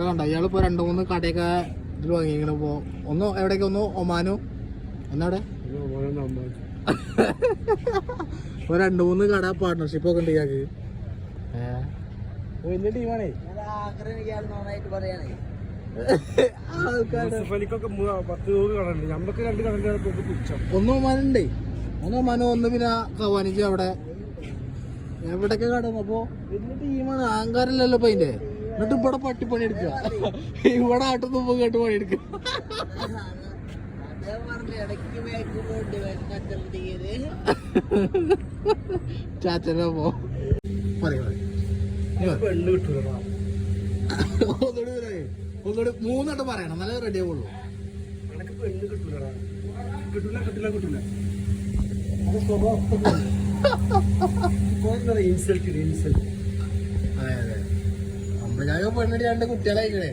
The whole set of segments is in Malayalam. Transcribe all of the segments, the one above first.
കണ്ട ഇയാളിപ്പോ 2-3 കടയൊക്കെ ഇതിൽ വാങ്ങിക്കണ പോ. ഒന്ന് എവിടേക്ക്, ഒന്ന് ഒമാനോ എന്നവിടെ ഇപ്പൊ 2-3 കട പാർട്ട്ണർഷിപ്പ് ഒക്കെ ഉണ്ട് ഇയാൾക്ക്. വലിയ ടീമാണേ. ഒന്ന് ഒമാനുണ്ടേ, ഒന്ന് ഒമാനോ, ഒന്ന് പിന്നെ കവാനിച്ച് അവിടെ എവിടൊക്കെ കടന്നു. അപ്പൊ വലിയ ടീമാണ്. അഹങ്കാരല്ലല്ലോ ഇപ്പൊ അതിന്റെ. എന്നിട്ട് ഇവിടെ പട്ടിപ്പണി എടുക്കുക, ഇവിടെ ആട്ടുമ്പോ കേട്ട് പണി എടുക്കുക. ചാച്ചനോ ഒന്നുകൂടി 3 വട്ടം പറയണം, നല്ല റെഡി ആവുള്ളൂ. അതെ അതെ, അമ്പഴാക പെണ്ണടി 2 കുട്ടികളായിക്കണേ.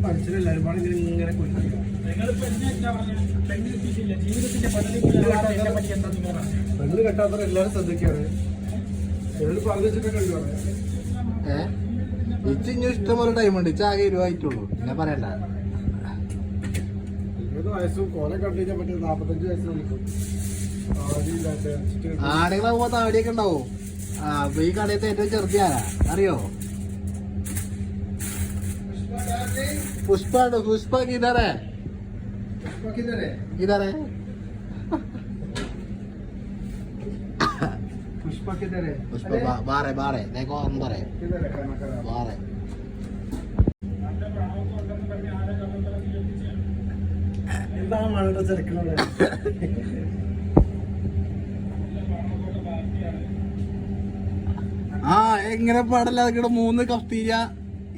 മനുഷ്യരെല്ലാരും ഇങ്ങനെ പെണ്ണ് കെട്ടാത്തവർ എല്ലാരും ശ്രദ്ധിക്കാണ്. ഇച്ചിഞ്ഞു ഇഷ്ടംപോലെ ടൈമുണ്ട്. ഇച്ചാകെ 20 ആയിട്ടുള്ളൂ. ഞാൻ പറയണ്ട, 20 വയസ്സും കോലെ കണ്ടുകഴിഞ്ഞാൽ പറ്റും 45 വയസ്സ് നിൽക്കും. ആടുകളാവുമ്പോ താടിയൊക്കെ ഉണ്ടാവും. അപ്പൊ ഈ കടയത്തെ ഏറ്റവും ചെറുതിയാരാ അറിയോ? പുഷ്പാണ്. പുഷ്പ കിതറേ കിതറേ पुष्प बारे बारे देखो अंदर है बारे. ആ എങ്ങനെ പാടല്ല, അതൊക്കെ 3 കഫ്തീര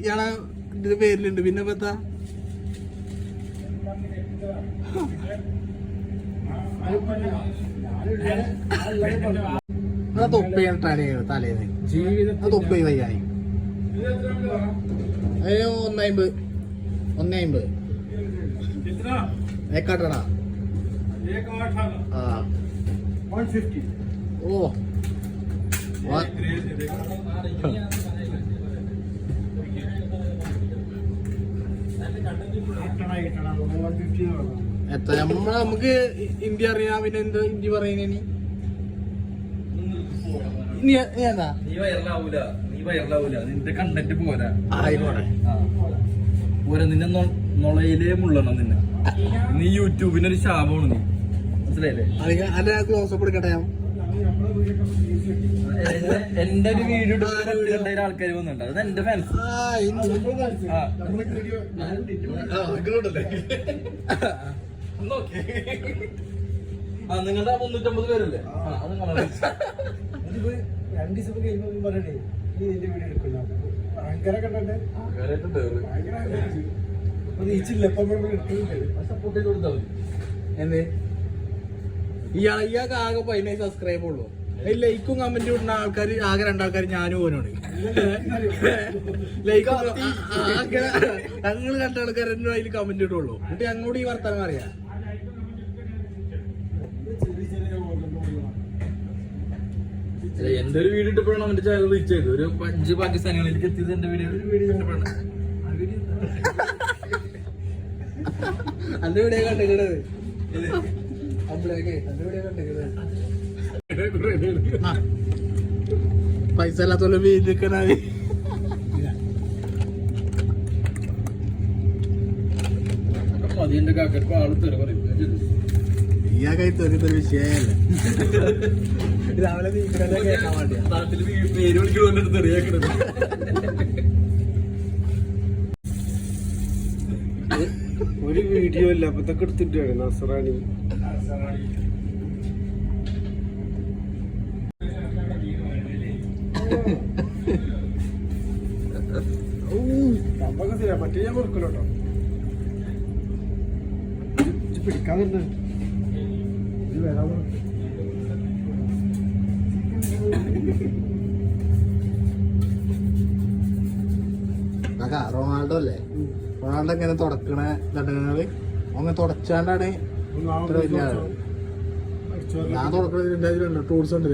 ഇയാളെ ഇതിന്റെ പേരിലുണ്ട്. പിന്നെ പത്താ തൊപ്പിയാണ് തലേന്ന് ജീവിതം തൊപ്പി വയ്യായി. 150 ഏക്കാട്ടടാ. ഓ എത്ര നമുക്ക് ഇന്ത്യ അറിയാം. പിന്നെ എന്ത് ഇന്ത്യ പറയുന്നേ? നിന്റെ കണ്ടന്റ് പോരാ. പോരാ, നിന്നെ നൊളയിലേ മുള്ളണം. നിന്നെ നീ യൂട്യൂബിനൊരു ശാപമാണ്. നീ മനസ്സിലായില്ലേ? ക്ലോസപ്പ് എടുക്കട്ടെ. എന്റെ ഒരു വീഡിയോ കണ്ട ആൾക്കാർ വന്നിട്ടുണ്ട്. അത് എന്റെ ഫാൻസ്. നിങ്ങളുടെ 350 പേരല്ലേ? സപ്പോർട്ട് ചെയ്ത് കൊടുത്താൽ മതി. എന്തേ ഇയാൾക്ക് ആകെ 17 സബ്സ്ക്രൈബ് ഉള്ളൂ. ലൈക്കും കമന്റും ഇടുന്ന ആൾക്കാർ ആകെ 2 ആൾക്കാർ ഞാനും ഓനാണ്. ലൈക്കും ഞങ്ങൾ 2 ആൾക്കാർ എന്നെ അതിൽ കമന്റ് ഇട്ടുള്ളൂ. എന്നിട്ട് ഞങ്ങളോട് ഈ വർത്തമാനം അറിയാം. എന്റെ ഒരു വീഡിയോ ഇട്ടപ്പോഴാണ് അവന്റെ ചാനൽ റീച്ച് ചെയ്തത്. ഒരു 5 പാകിസ്ഥാനികളിലേക്ക് എത്തിയത് എന്റെ വീഡിയോ ഇട്ടപ്പോഴാണ്. അന്റെ വീഡിയോ കണ്ടിക്കണത് അന്റെ വീഡിയോ കണ്ടിക്കണത്. പൈസ ഇല്ലാത്തോളം വീട്ടിൽ മതിന്റെ കാക്കർക്ക് ആള് തെറി പറയും. ഈ കൈ തെറിയൊരു വിഷയമല്ല. രാവിലെ കേൾക്കാൻ വേണ്ടിയാ നാട്ടില് പേര് വിളിക്കണ തെറിയാക്കണത്. ഒരു വീഡിയോ ഇല്ല അപ്പൊ ഇതൊക്കെ എടുത്തിട്ടാണ് നസറാണി. മറ്റേ ഞാൻ കൊടുക്കലോട്ടോ പിടിക്കാറുണ്ട്. ഇത് വരാൻ റൊണാൾഡോ അല്ലേ? റൊണാൾഡോ ഇങ്ങനെ തുടക്കണ ഘടകങ്ങള് അങ്ങനെ തുടച്ചാണ്ടാണ് ഇത്ര വലിയ ആള്. ഞാൻ തുടക്കണ ടൂൾസ് ഉണ്ട്.